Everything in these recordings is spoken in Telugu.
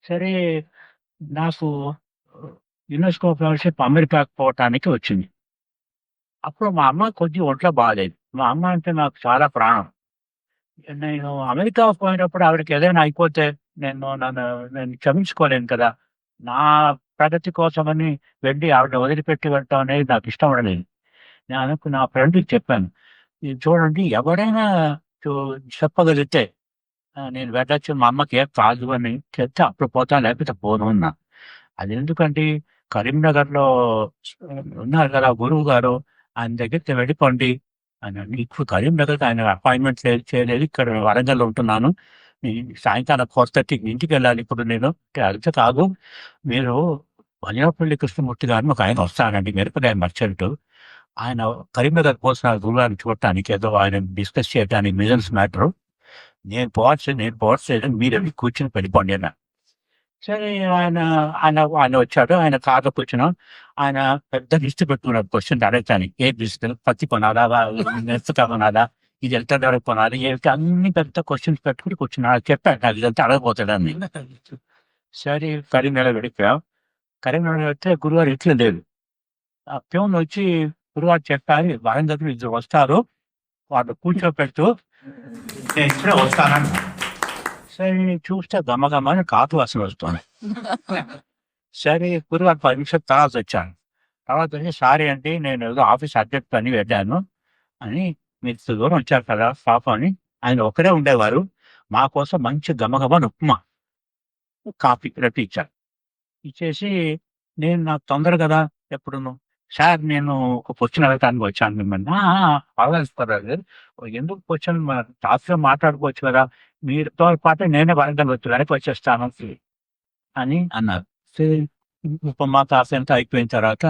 సరే నాకు యునెస్కో ఫెలోషిప్ అమెరికాకి పోవటానికి వచ్చింది. అప్పుడు మా అమ్మ కొంచెం ఒంట్లో బాగాలేదు. మా అమ్మ అంటే నాకు చాలా ప్రాణం. నేను అమెరికా పోయినప్పుడు ఆవిడకి ఏదైనా అయిపోతే నన్ను నేను క్షమించుకోలేను కదా! నా ప్రగతి కోసమని వెళ్ళి ఆవిడని వదిలిపెట్టి వెళ్ళటం అనేది నాకు ఇష్టం ఉండలేదు. నా ఫ్రెండ్‌కి చెప్పాను. ఇది చూడండి ఎవరైనా చు చెప్పగలిగితే నేను వెళ్ళొచ్చు మా అమ్మకి ఏం కాదు అని చెప్తే అప్పుడు పోతాను లేకపోతే పోను అన్నా. అదెందుకండి కరీంనగర్‌లో ఉన్నారు కదా గురువుగారు. ఆయన దగ్గరికి వెళ్ళిపోండి అనండి. ఇప్పుడు కరీంనగర్‌కి ఆయన అపాయింట్‌మెంట్ చేయలేదు. ఇక్కడ వరంగల్‌లో ఉంటున్నాను. ఈ సాయంకాలం 4:30కి ఇంటికెళ్ళాలి ఇప్పుడు నేను. అంటే అయితే కాదు మీరు వజనపల్లి కృష్ణమూర్తి గారిని ఒకాయన వస్తారండి మిరపకాయ మర్చెంటు. ఆయన కరీంనగర్ పోతున్నారు గురువుగారిని చూడటానికి ఏదో ఆయన డిస్కస్ చేయడానికి బిజినెస్ మ్యాటరు. నేను పోవట్లేదు మీరెళ్లి కూర్చొని వెళ్ళిపోండి అన్నారు. సరే ఆయన ఆయన ఆయన వచ్చాడు. ఆయన కార్‌లో కూర్చున్నాం. ఆయన పెద్ద లిస్ట్ పెట్టుకున్నాడు క్వెషన్ అడగటానికి. ఏ లిస్ట్? పత్తి కొనాలా? మిరపకాయ కొనాలా? ఇది ఎంత ధరకు కొనాలి? ఏంటి అన్ని పెద్ద క్వెషన్స్ పెట్టుకొని కూర్చున్నాడు. చెప్పాను నాకు ఇదంతా అడగబోతాడని. సరే కరీంనగర్ వెళ్ళిపోయాం. కరీంనగర్ వెళ్తే గురువుగారు ఇంట్లో లేరు. ఆ ప్యూన్ వచ్చి గురువుగారు చెప్పారు వరంగల్‌కి ఇద్దరు వస్తారు. వాళ్ళు కూర్చోపెట్టు నేను ఇప్పుడే వస్తానన్నాడు. సరే చూస్తే గమగమని కాటు వాసన వస్తుంది. సరే గురువారం 10 నిమిషాల తర్వాత వచ్చాను. తర్వాత వచ్చి సారీ అండి నేను ఏదో ఆఫీస్ అర్జెంట్ పని వెళ్ళాను అని మీరు ఇంత దూరం వచ్చారు కదా పాపం అని ఆయన ఒకరే ఉండేవారు. మా కోసం మంచి గమగమని ఉప్మా, కాఫీ 2 ఇచ్చారు. ఇచ్చేసి నాకు తొందర కదా ఎప్పుడును. సార్ నేను ఒక క్వెషన్ అడగటానికి వచ్చాను మిమ్మల్ని. ఆ! ఆ! పర్వాలేదు పర్వాలేదు. ఎందుకు క్వెషన్ టాపిక్‌గా మాట్లాడుకోవచ్చు కదా! మీతో పాటే నేనే వరంగల్ వెనక్కి వచ్చేస్తాను అని అన్నారు. సరే ఉపమా కాఫీ అంతా అయిపోయిన తర్వాత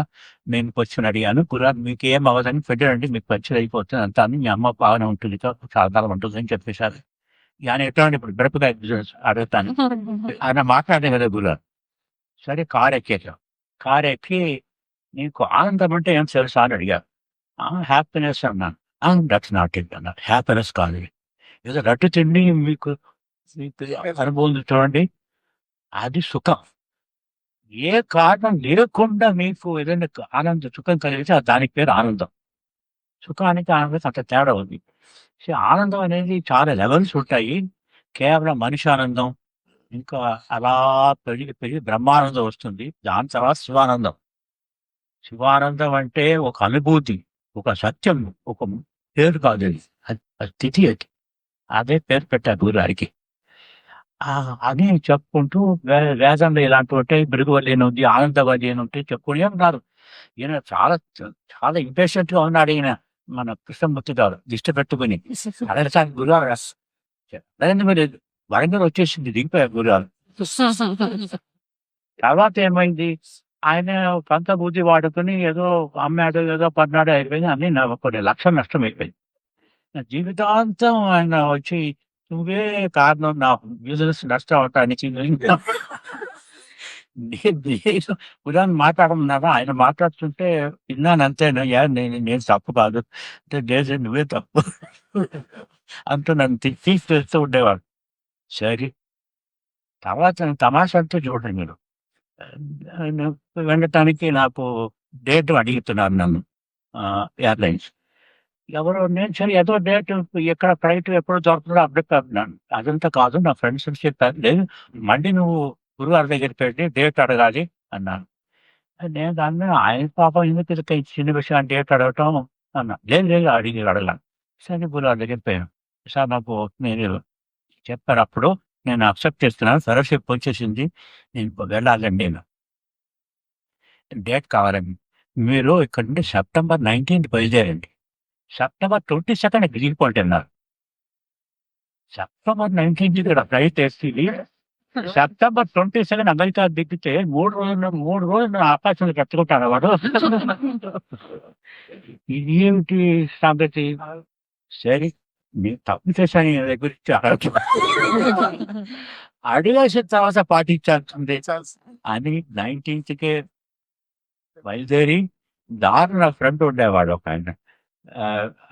నేను క్వెషన్ అడిగాను. గురుగారు మీకేం అవ్వదని పెట్టారండి మీకు మంచిది అయిపోతుంది అంతా అని మీ అమ్మ బాగానే ఉంటుంది చాలా ఉంటుందని చెప్పేసారు. ఆయన ఎట్లాంటి ఇప్పుడు మిరపకాయ బిజినెస్ అడుగుతాను. ఆయన మాట్లాడే కదా గురుగారు. సరే కారెక్కేసాం. కారెక్కి నీకు ఆనందం అంటే ఏం తెలుసా అని అడిగారు. హ్యాపీనెస్ అన్నాను. దట్స్ నాట్ ఇట్ అన్నారు. హ్యాపీనెస్ కాదు ఇది. ఏదో లడ్డు తిండి మీకు మీకు అనుభవం ఉంది చూడండి. అది సుఖం. ఏ కారణం లేకుండా మీకు ఏదైనా సుఖం కలిగితే దానికి పేరు ఆనందం. సుఖానికి, ఆనందానికి అంత తేడా ఉంది. సో, ఆనందం అనేది చాలా లెవెల్స్ ఉంటాయి. కేవలం మనిషి ఆనందం, ఇంకా అలా పెరిగి, పెరిగి బ్రహ్మానందం వస్తుంది. దాని తర్వాత శివానందం. శివానందం అంటే ఒక అనుభూతి, ఒక సత్యం, ఒక పేరు కాదది. అది స్థితి అది. అదే పేరు పెట్టారు గురుగారికి. అని చెప్పుకుంటూ వేదంలో ఇలాంటివుంటాయి, భృగువల్లి అని ఉంది, ఆనందవల్లి అని ఉంటాయి చెప్పుకునే ఉన్నారు. ఈయన చాలా ఇంపేషెంట్‌గా ఉన్నాడు ఈయన. మన కృష్ణమూర్తి గారు దిష్టి పెట్టుకొని. అడగటానికి గురుగారు అదేంటి మరి వరంగల్ వచ్చేసింది దిగిపోయారు గురుగారు. తర్వాత ఏమైంది? ఆయన సొంత బుద్ధి వాడుకొని ఏదో అమ్మాడో, ఏదో పన్నాడో అయిపోయింది. అన్నీ కొన్ని లక్షలు నష్టమైపోయింది. నా జీవితాంతం ఆయన వచ్చి "నువ్వే కారణం నా బిజినెస్ నష్టం అవ్వటానికి" నేను ఉదాహరణ మాట్లాడమన్నారా? ఆయన మాట్లాడుతుంటే విన్నాను అంతేనయ్యా నేను తప్పు కాదు. అంటే లేదు నువ్వే తప్పు అంటూ నన్ను తీసి ఉండేవాడు. సరే తర్వాత తమాషా అంతా చూడండి మీరు. ఆయన వెళ్ళటానికి నాకు డేట్ అడుగుతున్నారు నన్ను ఎయిర్‌లైన్స్. నేను సరే ఏదో డేట్ ఎక్కడ ఫ్లైట్ ఎప్పుడు దొరుకుతుందో అప్డేట్ అవుతున్నాను. అదంతా కాదు నా ఫ్రెండ్స్ చెప్పారు. లేదు మళ్ళీ నువ్వు గురుగారి దగ్గరికి వెళ్ళి డేట్ అడగాలి అన్నాను. నేను దాన్ని ఆయన పాపం ఎందుకు ఇంత చిన్న విషయాన్ని డేట్ అడగటం అన్నా. లేదు లేదు అడగలను. సరే గురుగారి దగ్గరికి పోయాను. సార్ నాకు మీరు చెప్పారు అప్పుడు నేను అక్సెప్ట్ చేస్తున్నాను. ఫెలోషిప్ వచ్చేసింది. నేను వెళ్ళాలండి నేను. డేట్ కావాలండి. మీరు ఇక్కడి నుండి సెప్టెంబర్ 19థ్ బయలుదేరండి. సెప్టెంబర్ 22nd దిగిపోండి అన్నారు. సెప్టెంబర్ 19థ్ ఇక్కడ ఫ్లైట్ ఎస్టీది. సెప్టెంబర్ 22 అమెరికా దిగితే 3 రోజులు ఆకాశంలో పెట్టుకుంటాడు వాడు. ఇదేమిటి సంగతి? సరే నేను తప్పు చేశాను ఈయన దగ్గర నుంచి అడిగేసిన తర్వాత పాటించాల్సిందే అని 19థ్‌కే బయలుదేరి దారిలో నా ఫ్రెండ్ ఉండేవాడు ఒకాయన.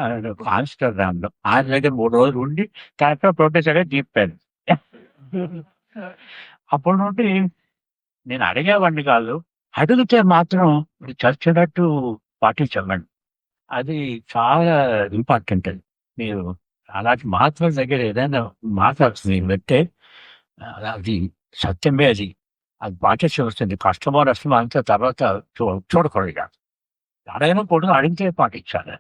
ఆయన ఆమ్‌స్టర్‌డామ్‌లో. ఆయన దగ్గర 3 రోజులు ఉండి కరెక్ట్‌గా 22nd దింపాను. అప్పటి నుండి నేను అడిగేవాడిని కాదు. అడిగితే మాత్రం చచ్చినట్టు పాటించేవాడిని. అది చాలా ఇంపార్టెంట్ అది. మీరు అలాంటి మహాత్ముల దగ్గర ఏదైనా మాట మీరు వింటే అది సత్యమే అది. అది పాటించి వస్తుంది. కష్టమో, నష్టమో అంతా తర్వాత చూడకూడదిక. అడగనప్పుడు అడిగితే పాటించాలి.